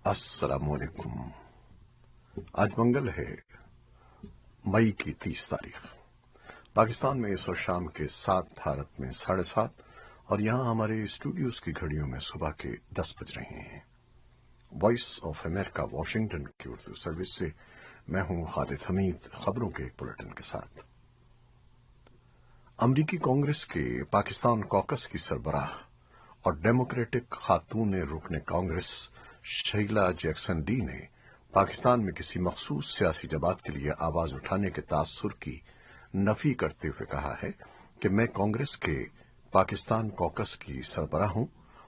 अस्सलाम वालेकुम। आज मंगल है, मई की 30 तारीख। पाकिस्तान में इस वक्त शाम के 7, भारत में 7:30 और यहाँ हमारे स्टूडियोज की घड़ियों में सुबह के 10 बज रहे हैं। वॉइस ऑफ अमेरिका वाशिंगटन की उर्दू सर्विस से मैं हूँ खालिद हमीद, खबरों के एक बुलेटिन के साथ। अमरीकी कांग्रेस के पाकिस्तान कॉकस की सरबराह और डेमोक्रेटिक खातून रुकने कांग्रेस शीला जैक्सन डी ने पाकिस्तान में किसी मखसूस सियासी जमात के लिए आवाज उठाने के तासुर की नफी करते हुए कहा है कि मैं कांग्रेस के पाकिस्तान कॉकस की सरबराह हूं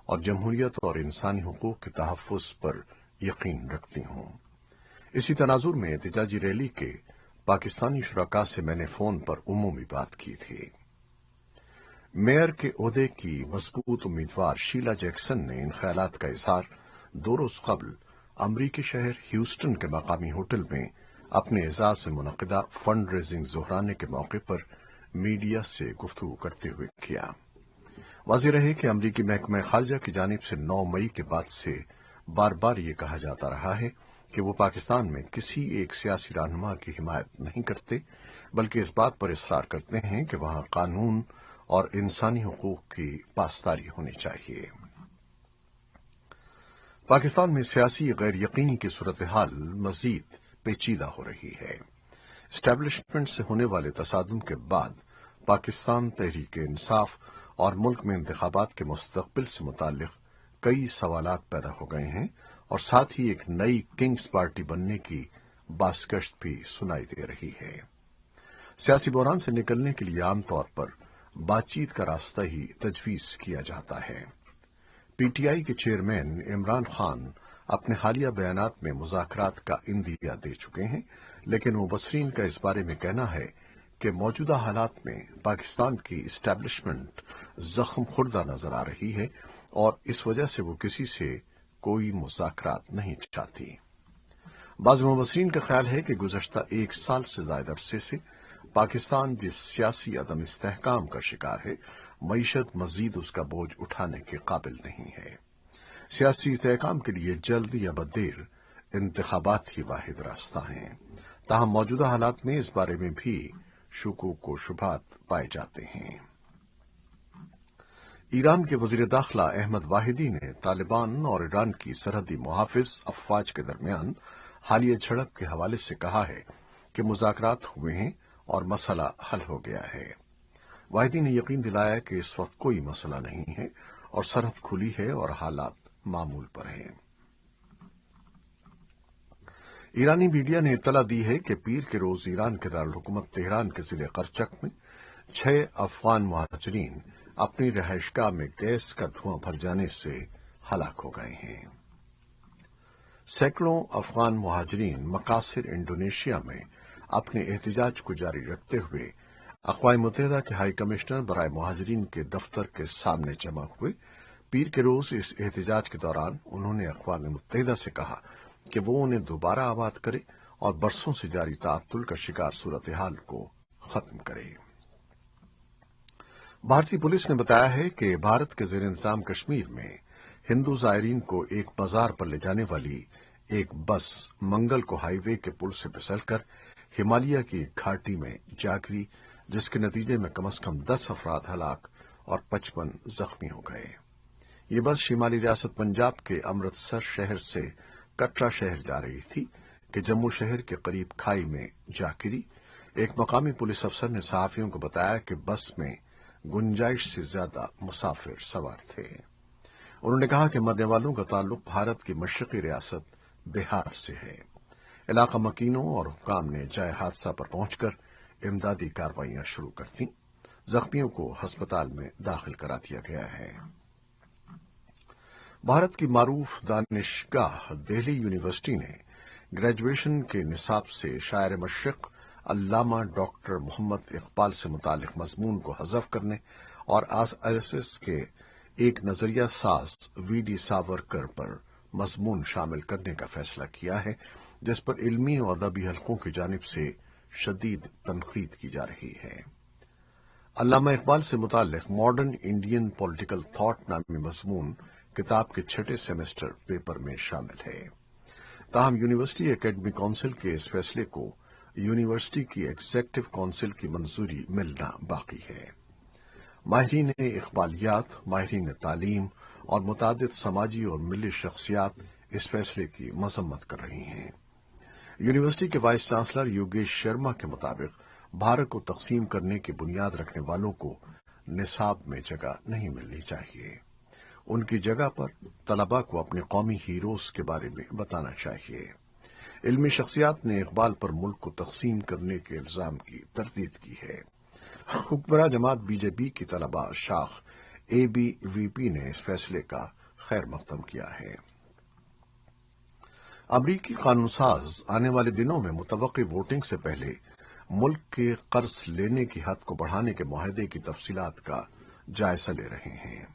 और जमहूरियत और इंसानी हुकूक के तहफ़्फ़ुज़ पर यकीन रखती हूं। इसी तनाजुर में एहतजाजी रैली के पाकिस्तानी शुरका से मैंने फोन पर उमूमी बात की थी। मेयर के ओहदे की मजबूत उम्मीदवार शीला जैक्सन ने इन ख्यालात का इजहार 2 रोज कबल अमरीकी शहर ह्यूस्टन के मकामी होटल में अपने एजाज में मुनक़िदा फंड रेजिंग ज़ोहराने के मौके पर मीडिया से गुफ्तगू करते हुए किया। वाज़ेह रहे कि अमरीकी महकमा खारजा की जानिब से 9 मई के बाद से बार बार ये कहा जाता रहा है कि वो पाकिस्तान में किसी एक सियासी रहनुमा की हिमायत नहीं करते, बल्कि इस बात पर इसरार करते हैं कि वहां कानून और इंसानी हुकूक की पासदारी होनी चाहिए। पाकिस्तान में सियासी गैर यकीनी की सूरत हाल मजीद पेचीदा हो रही है। एस्टैब्लिशमेंट से होने वाले तसादुम के बाद पाकिस्तान तहरीक इंसाफ और मुल्क में इंतखाबात के मुस्तकबिल से मुताल्लिक कई सवालात पैदा हो गए हैं और साथ ही एक नई किंग्स पार्टी बनने की बासगश्त भी सुनाई दे रही है। सियासी बहरान से निकलने के लिए आमतौर पर बातचीत का रास्ता ही तजवीज किया जाता है। पीटीआई के चेयरमैन इमरान खान अपने हालिया बयानात में मुज़ाकरात का इंदिया दे चुके हैं, लेकिन मुबस्सरीन का इस बारे में कहना है कि मौजूदा हालात में पाकिस्तान की इस्टेब्लिशमेंट जख्म खुर्दा नजर आ रही है और इस वजह से वो किसी से कोई मुज़ाकरात नहीं चाहती। बाज़ मुबस्सरीन का ख्याल है कि गुज़श्ता 1 साल से ज्यादा अरसे से पाकिस्तान जिस सियासी अदम इस्तेहकाम का शिकार है, मईशत मजीद उसका बोझ उठाने के काबिल नहीं है। सियासी इस्तेहकाम के लिए जल्द या बदेर इंतखाबात ही वाहिद रास्ता हैं। ताहम मौजूदा हालात में इस बारे में भी शुकूक व शुबात पाए जाते हैं। ईरान के वजीर दाखिला अहमद वाहिदी ने तालिबान और ईरान की सरहदी मुहाफिज अफवाज के दरमियान हालिया झड़प के हवाले से कहा है कि मुज़ाकरात हुए हैं और मसला हल हो गया है। वाहिदी ने यकीन दिलाया कि इस वक्त कोई मसला नहीं है और सरहद खुली है और हालात मामूल पर हैं। ईरानी मीडिया ने इत्तला दी है कि पीर के रोज ईरान के दारुल-हुकूमत तेहरान के जिले करचक में 6 अफगान मुहाजिरीन अपनी रहायशगाह में गैस का धुआं भर जाने से हलाक हो गए हैं। सैकड़ों अफगान मुहाजिरीन मकासिर इंडोनेशिया में अपने एहतजाज को जारी रखते हुए अक़वाम मुत्तहिदा के हाई कमिश्नर बराए मुहाजिरीन के दफ्तर के सामने जमा हुए। पीर के रोज इस एहतजाज के दौरान उन्होंने अक़वाम मुत्तहिदा से कहा कि वो उन्हें दोबारा आबाद करे और बरसों से जारी ताअत्तुल का शिकार सूरत हाल को खत्म करे। भारतीय पुलिस ने बताया है कि भारत के ज़ेर इंतजाम कश्मीर में हिंदू ज़ायरीन को एक मज़ार पर ले जाने वाली एक बस मंगल को हाईवे के पुल से फिसलकर हिमालय की घाटी में जा गिरी, जिसके नतीजे में कम से कम 10 अफराद हलाक और 55 जख्मी हो गए। ये बस शिमाली रियासत पंजाब के अमृतसर शहर से कटरा शहर जा रही थी कि जम्मू शहर के करीब खाई में जा गिरी। एक मकामी पुलिस अफसर ने सहाफियों को बताया कि बस में गुंजाइश से ज्यादा मुसाफिर सवार थे। उन्होंने कहा कि मरने वालों का ताल्लुक भारत की मशरकी रियासत बिहार से है। इलाका मकीनों और हुकाम ने जाए हादसा पर पहुंचकर इमदादी कार्रवाइयां शुरू कर दी। जख्मियों को अस्पताल में दाखिल करा दिया गया है। भारत की मारूफ दानिशगाह दिल्ली यूनिवर्सिटी ने ग्रेजुएशन के निसाब से शायर मशरिक अल्लामा डॉक्टर मोहम्मद इकबाल से मुतालिक मजमून को हज़फ करने और आरएसएस के एक नजरिया साज वीडी सावरकर पर मजमून शामिल करने का फैसला किया है, जिस पर इल्मी और अदबी हलकों की जानिब से शदीद तनकीद की जा रही है। अल्लामा इकबाल से मुताल्लिक मॉडर्न इंडियन पॉलिटिकल थॉट नामी मजमून किताब के 6ठे सेमेस्टर पेपर में शामिल है। تاہم یونیورسٹی اکیڈمی کونسل کے اس فیصلے کو یونیورسٹی کی ایگزیکٹو کونسل کی منظوری ملنا باقی ہے۔ ماہرین اقبالیات، ماہرین تعلیم اور متعدد سماجی اور ملی شخصیات اس فیصلے کی مذمت کر رہی ہیں۔ یونیورسٹی کے وائس چانسلر یوگیش شرما کے مطابق بھارت کو تقسیم کرنے کی بنیاد رکھنے والوں کو نصاب میں جگہ نہیں ملنی چاہیے۔ ان کی جگہ پر طلباء کو اپنے قومی ہیروز کے بارے میں بتانا چاہیے۔ علمی شخصیات نے اقبال پر ملک کو تقسیم کرنے کے الزام کی تردید کی ہے۔ حکمراں جماعت بی جے پی کی طلباء شاخ اے بی وی پی نے اس فیصلے کا خیر مقدم کیا ہے۔ امریکی قانون ساز آنے والے دنوں میں متوقع ووٹنگ سے پہلے ملک کے قرض لینے کی حد کو بڑھانے کے معاہدے کی تفصیلات کا جائزہ لے رہے ہیں۔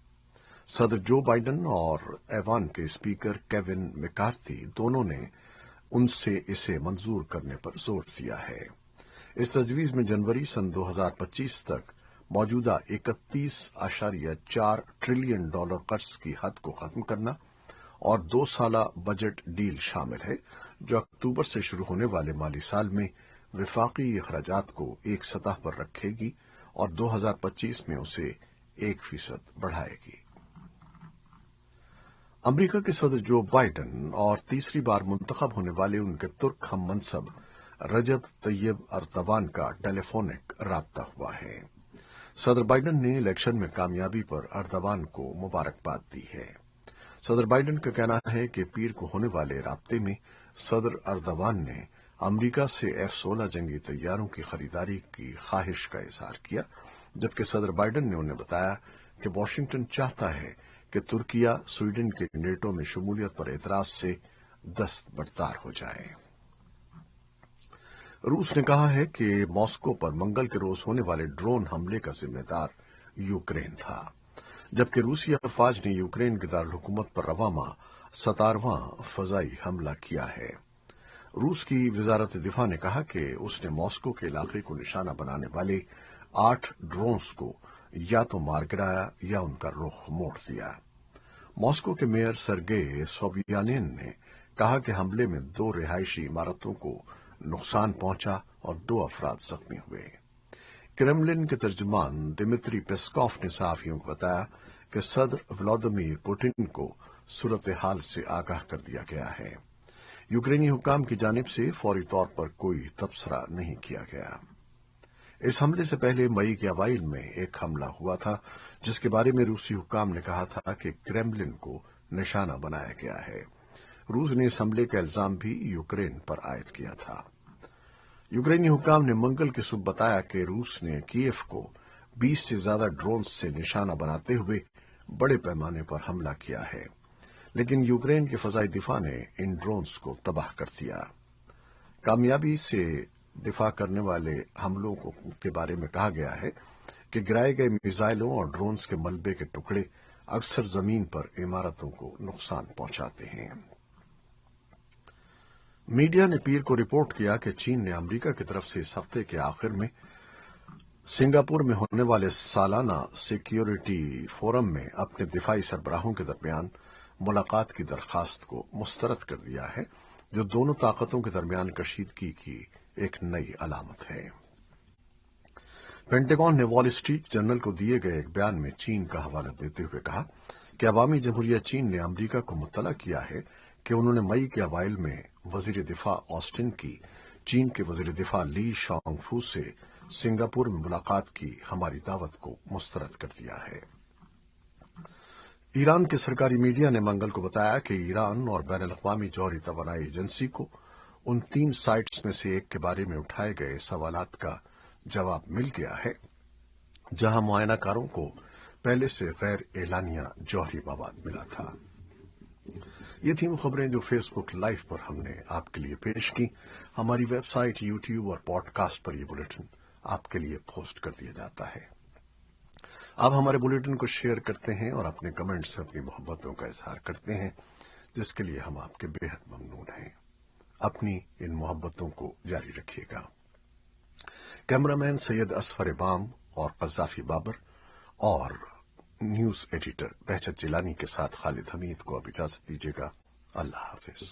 صدر جو بائیڈن اور ایوان کے اسپیکر کیون میکارتھی دونوں نے ان سے اسے منظور کرنے پر زور دیا ہے۔ اس تجویز میں جنوری سن 2025 تک موجودہ 31.4 ٹریلین ڈالر قرض کی حد کو ختم کرنا اور 2 سالہ بجٹ ڈیل شامل ہے، جو اکتوبر سے شروع ہونے والے مالی سال میں وفاقی اخراجات کو ایک سطح پر رکھے گی اور 2025 میں اسے 1% بڑھائے گی۔ امریکہ کے صدر جو بائیڈن اور تیسری بار منتخب ہونے والے ان کے ترک ہم منصب رجب طیب اردوان کا ٹیلی فونک رابطہ ہوا ہے۔ صدر بائیڈن نے الیکشن میں کامیابی پر اردوان کو مبارکباد دی ہے۔ صدر بائیڈن کا کہنا ہے کہ پیر کو ہونے والے رابطے میں صدر اردوان نے امریکہ سے F-16 جنگی طیاروں کی خریداری کی خواہش کا اظہار کیا، جبکہ صدر بائیڈن نے انہیں بتایا کہ واشنگٹن چاہتا ہے کہ ترکیہ سویڈن کے نیٹو میں شمولیت پر اعتراض سے دستبردار ہو جائے۔ روس نے کہا ہے کہ ماسکو پر منگل کے روز ہونے والے ڈرون حملے کا ذمہ دار یوکرین تھا، جبکہ روسی افواج نے یوکرین کے دارالحکومت پر رواں ماہ 17واں فضائی حملہ کیا ہے۔ روس کی وزارت دفاع نے کہا کہ اس نے ماسکو کے علاقے کو نشانہ بنانے والے 8 ڈرونز کو یا تو مار گرایا یا ان کا رخ موڑ دیا۔ ماسکو کے میئر سرگئی سوبیانین نے کہا کہ حملے میں 2 رہائشی عمارتوں کو نقصان پہنچا اور 2 افراد زخمی ہوئے۔ کرملن کے ترجمان دمتری پیسکوف نے صحافیوں کو بتایا کہ صدر ولادیمیر پوٹن کو صورتحال سے آگاہ کر دیا گیا ہے۔ یوکرینی حکام کی جانب سے فوری طور پر کوئی تبصرہ نہیں کیا گیا۔ اس حملے سے پہلے مئی کے اوائل میں ایک حملہ ہوا تھا، جس کے بارے میں روسی حکام نے کہا تھا کہ کرملن کو نشانہ بنایا گیا ہے۔ روس نے اس حملے کا الزام بھی یوکرین پر عائد کیا تھا۔ یوکرینی حکام نے منگل کی صبح بتایا کہ روس نے کیف کو 20 سے زیادہ ڈرونز سے نشانہ بناتے ہوئے بڑے پیمانے پر حملہ کیا ہے، لیکن یوکرین کے فضائی دفاع نے ان ڈرونز کو تباہ کر دیا۔ کامیابی سے دفاع کرنے والے حملوں کے بارے میں کہا گیا ہے کہ گرائے گئے میزائلوں اور ڈرونز کے ملبے کے ٹکڑے اکثر زمین پر عمارتوں کو نقصان پہنچاتے ہیں۔ میڈیا نے پیر کو رپورٹ کیا کہ چین نے امریکہ کی طرف سے اس ہفتے کے آخر میں سنگاپور میں ہونے والے سالانہ سیکیورٹی فورم میں اپنے دفاعی سربراہوں کے درمیان ملاقات کی درخواست کو مسترد کر دیا ہے، جو دونوں طاقتوں کے درمیان کشیدگی کی ایک نئی علامت ہے۔ پینٹاگون نے وال اسٹریٹ جرنل کو دیے گئے ایک بیان میں چین کا حوالہ دیتے ہوئے کہا کہ عوامی جمہوریہ چین نے امریکہ کو مطلع کیا ہے کہ انہوں نے مئی کے اوائل میں وزیر دفاع آسٹن کی چین کے وزیر دفاع لی شانگ فو سے سنگاپور میں ملاقات کی ہماری دعوت کو مسترد کر دیا ہے۔ ایران کے سرکاری میڈیا نے منگل کو بتایا کہ ایران اور بین الاقوامی جوہری توانائی ایجنسی کو ان 3 سائٹس میں سے ایک کے بارے میں اٹھائے گئے سوالات کا جواب مل گیا ہے، جہاں معائنہ کاروں کو پہلے سے غیر اعلانیہ جوہری مواد ملا تھا۔ یہ تھیں وہ خبریں جو فیس بک لائیو پر ہم نے آپ کے لیے پیش کی۔ ہماری ویب سائٹ، یوٹیوب اور پوڈ کاسٹ پر یہ بلیٹن آپ کے لیے پوسٹ کر دیا جاتا ہے۔ آپ ہمارے بلیٹن کو شیئر کرتے ہیں اور اپنے کمنٹ سے اپنی محبتوں کا اظہار کرتے ہیں، جس کے لیے ہم آپ کے بے حد ممنون ہیں۔ اپنی ان محبتوں کو جاری رکھیے گا۔ کیمرامین سید اصفر بام اور قذافی بابر اور نیوز ایڈیٹر بہجت جیلانی کے ساتھ خالد حمید کو اب اجازت دیجیے گا۔ اللہ حافظ۔